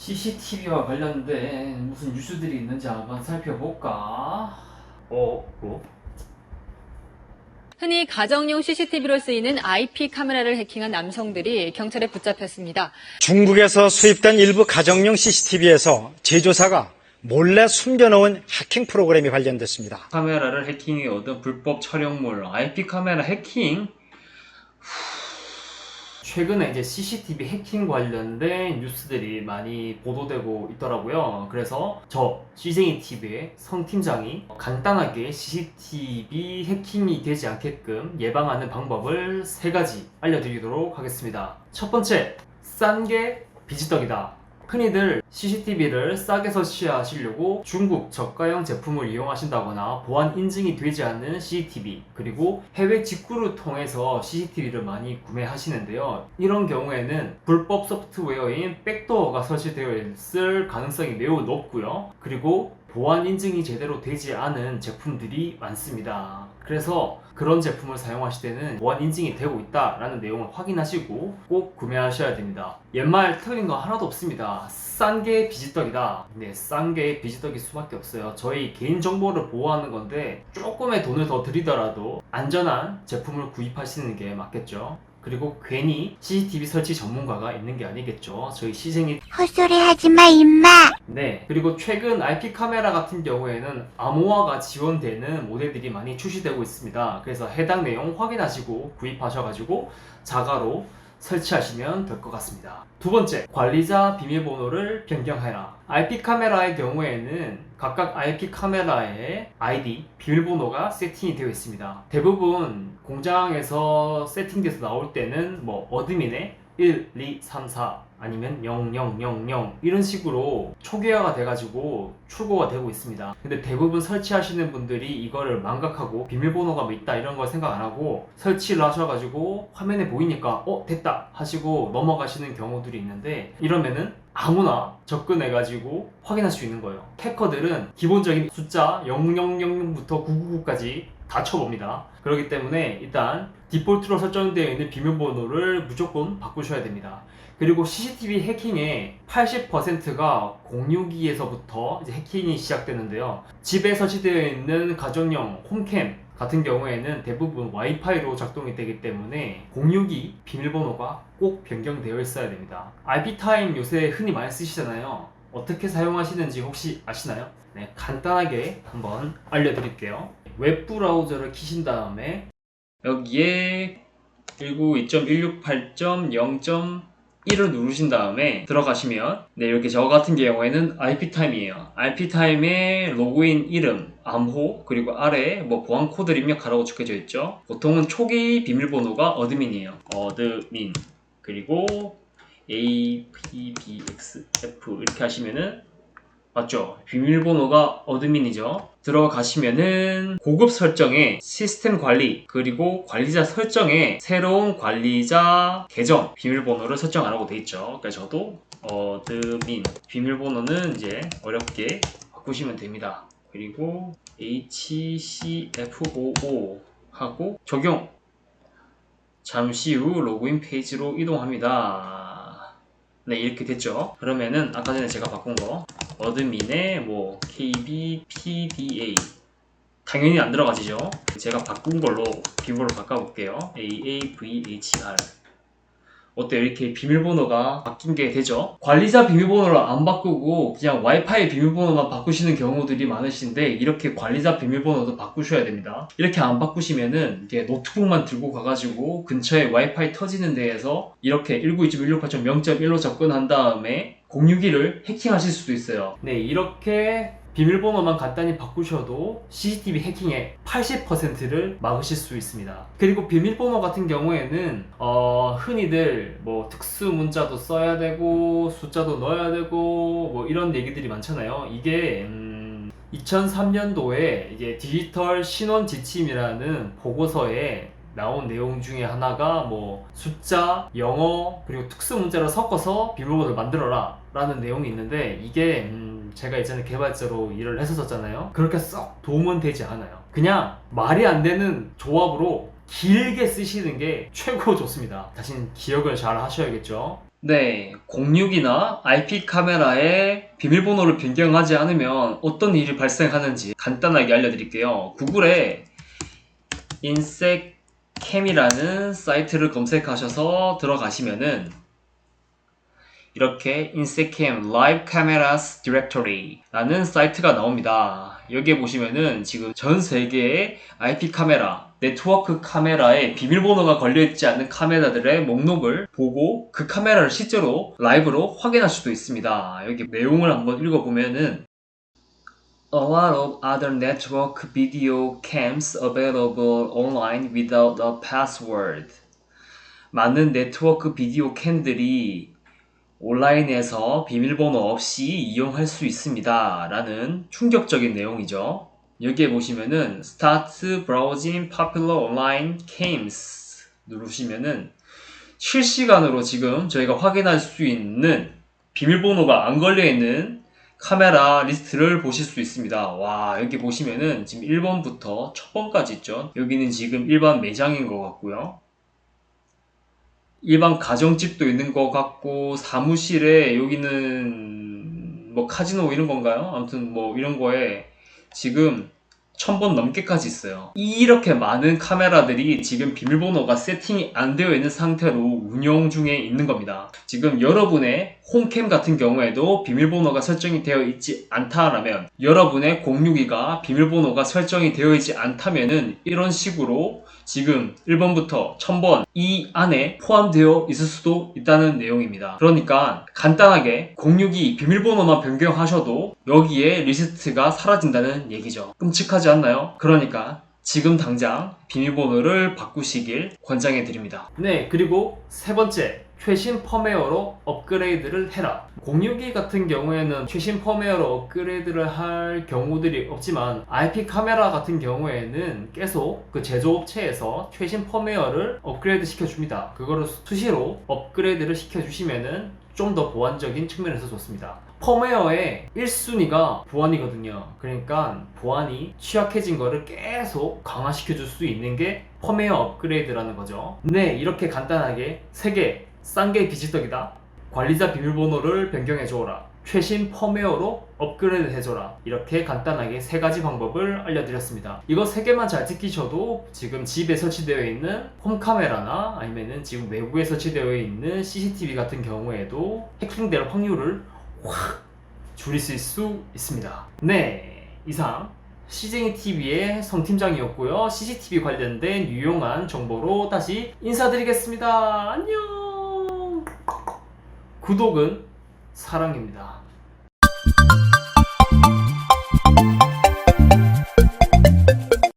CCTV와 관련된 무슨 뉴스들이 있는지 한번 살펴볼까? 뭐? 흔히 가정용 CCTV로 쓰이는 IP 카메라를 해킹한 남성들이 경찰에 붙잡혔습니다. 중국에서 수입된 일부 가정용 CCTV에서 제조사가 몰래 숨겨놓은 해킹 프로그램이 발견됐습니다. 카메라를 해킹해 얻은 불법 촬영물, IP 카메라 해킹? 최근에 이제 CCTV 해킹 관련된 뉴스들이 많이 보도되고 있더라고요. 그래서 저 CJing TV의 성 팀장이 간단하게 CCTV 해킹이 되지 않게끔 예방하는 방법을 3가지 알려드리도록 하겠습니다. 첫 번째, 싼 게 비지떡이다. 흔히들 CCTV를 싸게 설치하시려고 중국 저가형 제품을 이용하신다거나 보안 인증이 되지 않는 CCTV, 그리고 해외 직구를 통해서 CCTV를 많이 구매하시는데요. 이런 경우에는 불법 소프트웨어인 백도어가 설치되어 있을 가능성이 매우 높고요. 그리고 보안 인증이 제대로 되지 않은 제품들이 많습니다. 그래서 그런 제품을 사용하실 때는 보안 인증이 되고 있다라는 내용을 확인하시고 꼭 구매하셔야 됩니다. 옛말 틀린 거 하나도 없습니다. 싼 게 비지떡이다. 네, 싼 게 비지떡일 수밖에 없어요. 저희 개인정보를 보호하는 건데 조금의 돈을 더 들이더라도 안전한 제품을 구입하시는 게 맞겠죠. 그리고 괜히 CCTV 설치 전문가가 있는 게 아니겠죠. 저희 시생이 헛소리 하지마 임마. 네, 그리고 최근 IP 카메라 같은 경우에는 암호화가 지원되는 모델들이 많이 출시되고 있습니다. 그래서 해당 내용 확인하시고 구입하셔가지고 자가로 설치하시면 될 것 같습니다. 두 번째, 관리자 비밀번호를 변경해라. IP 카메라의 경우에는 각각 IP 카메라의 ID, 비밀번호가 세팅이 되어 있습니다. 대부분 공장에서 세팅돼서 나올 때는 뭐 어드민의 1, 2, 3, 4 아니면 0000 이런 식으로 초기화가 돼가지고 출고가 되고 있습니다. 근데 대부분 설치하시는 분들이 이거를 망각하고 비밀번호가 뭐 있다 이런 걸 생각 안 하고 설치를 하셔가지고 화면에 보이니까 됐다 하시고 넘어가시는 경우들이 있는데, 이러면은 아무나 접근해가지고 확인할 수 있는 거예요. 해커들은 기본적인 숫자 0000부터 999까지 다 쳐봅니다. 그렇기 때문에 일단 디폴트로 설정되어 있는 비밀번호를 무조건 바꾸셔야 됩니다. 그리고 CCTV 해킹의 80%가 공유기에서부터 이제 해킹이 시작되는데요. 집에 설치되어 있는 가정용 홈캠 같은 경우에는 대부분 와이파이로 작동이 되기 때문에 공유기 비밀번호가 꼭 변경되어 있어야 됩니다. IP타임 요새 흔히 많이 쓰시잖아요. 어떻게 사용하시는지 혹시 아시나요? 네, 간단하게 한번 알려드릴게요. 웹브라우저를 키신 다음에 여기에 192.168.0.1을 누르신 다음에 들어가시면 이렇게 저 같은 경우에는 IP타임이에요. IP타임의 로그인 이름, 암호, 그리고 아래에 보안 코드를 입력하라고 적혀져 있죠. 보통은 초기 비밀번호가 어드민이에요. 어드민, 그리고 APBXF 이렇게 하시면은 맞죠? 비밀번호가 어드민이죠. 들어가시면은 고급 설정에 시스템 관리, 그리고 관리자 설정에 새로운 관리자 계정 비밀번호를 설정 안 하고 돼 있죠. 그래서 저도 어드민 비밀번호는 이제 어렵게 바꾸시면 됩니다. 그리고 HCF55 하고 적용. 잠시 후 로그인 페이지로 이동합니다. 네, 이렇게 됐죠. 그러면은 아까 전에 제가 바꾼 거 어드민의 KBPDA 당연히 안 들어가지죠. 제가 바꾼 걸로 비밀번호 바꿔볼게요. AAVHR. 어때요? 이렇게 비밀번호가 바뀐 게 되죠? 관리자 비밀번호를 안 바꾸고 그냥 와이파이 비밀번호만 바꾸시는 경우들이 많으신데, 이렇게 관리자 비밀번호도 바꾸셔야 됩니다. 이렇게 안 바꾸시면은 이게 노트북만 들고 가가지고 근처에 와이파이 터지는 데에서 이렇게 192.168.0.1로 접근한 다음에 공유기를 해킹하실 수도 있어요. 네, 이렇게 비밀번호만 간단히 바꾸셔도 CCTV 해킹의 80%를 막으실 수 있습니다. 그리고 비밀번호 같은 경우에는 흔히들 특수 문자도 써야 되고 숫자도 넣어야 되고 이런 얘기들이 많잖아요. 이게 2003년도에 이제 디지털 신원 지침이라는 보고서에 나온 내용 중에 하나가 숫자, 영어, 그리고 특수 문자를 섞어서 비밀번호를 만들어라 라는 내용이 있는데, 이게 제가 예전에 개발자로 일을 했었잖아요. 그렇게 썩 도움은 되지 않아요. 그냥 말이 안 되는 조합으로 길게 쓰시는 게 최고 좋습니다. 대신 기억을 잘 하셔야겠죠. 네, 06이나 IP 카메라의 비밀번호를 변경하지 않으면 어떤 일이 발생하는지 간단하게 알려드릴게요. 구글에 인색캠이라는 사이트를 검색하셔서 들어가시면은 이렇게 인색캠 Live Cameras Directory 라는 사이트가 나옵니다. 여기에 보시면은 지금 전 세계의 IP 카메라, 네트워크 카메라에 비밀번호가 걸려있지 않는 카메라들의 목록을 보고 그 카메라를 실제로 라이브로 확인할 수도 있습니다. 여기 내용을 한번 읽어보면은 A lot of other network video cams available online without a password. 많은 네트워크 비디오 캠들이 온라인에서 비밀번호 없이 이용할 수 있습니다. 라는 충격적인 내용이죠. 여기에 보시면은 Start Browsing Popular Online Cams 누르시면은 실시간으로 지금 저희가 확인할 수 있는 비밀번호가 안 걸려있는 카메라 리스트를 보실 수 있습니다. 와, 여기 보시면은 지금 1번부터 10번까지 있죠. 여기는 지금 일반 매장인 것 같고요. 일반 가정집도 있는 것 같고, 사무실에 여기는 뭐 카지노 이런 건가요? 아무튼 뭐 이런 거에 지금 1000번 넘게까지 있어요. 이렇게 많은 카메라들이 지금 비밀번호가 세팅이 안 되어 있는 상태로 운영 중에 있는 겁니다. 지금 여러분의 홈캠 같은 경우에도 비밀번호가 설정이 되어 있지 않다라면, 여러분의 062가 비밀번호가 설정이 되어 있지 않다면은 이런 식으로 지금 1번부터 1000번 이 안에 포함되어 있을 수도 있다는 내용입니다. 그러니까 간단하게 062 비밀번호만 변경하셔도 여기에 리스트가 사라진다는 얘기죠. 끔찍하지 않나요? 그러니까 지금 당장 비밀번호를 바꾸시길 권장해 드립니다. 네, 그리고 세 번째, 최신 펌웨어로 업그레이드를 해라. 062 같은 경우에는 최신 펌웨어로 업그레이드를 할 경우들이 없지만 IP 카메라 같은 경우에는 계속 그 제조업체에서 최신 펌웨어를 업그레이드 시켜줍니다. 그거를 수시로 업그레이드를 시켜주시면은 좀 더 보안적인 측면에서 좋습니다. 펌웨어의 1순위가 보안이거든요. 그러니까 보안이 취약해진 거를 계속 강화시켜줄 수 있는 게 펌웨어 업그레이드라는 거죠. 네, 이렇게 간단하게 3개, 싼 게 비지떡이다, 관리자 비밀번호를 변경해줘라, 최신 펌웨어로 업그레이드 해줘라, 이렇게 간단하게 3가지 방법을 알려드렸습니다. 이거 3개만 잘 지키셔도 지금 집에 설치되어 있는 홈카메라나 아니면은 지금 외부에 설치되어 있는 CCTV 같은 경우에도 해킹될 확률을 확 줄이실 수 있습니다. 네, 이상 CJTV의 성팀장이었고요. CCTV 관련된 유용한 정보로 다시 인사드리겠습니다. 안녕. 구독은 사랑입니다.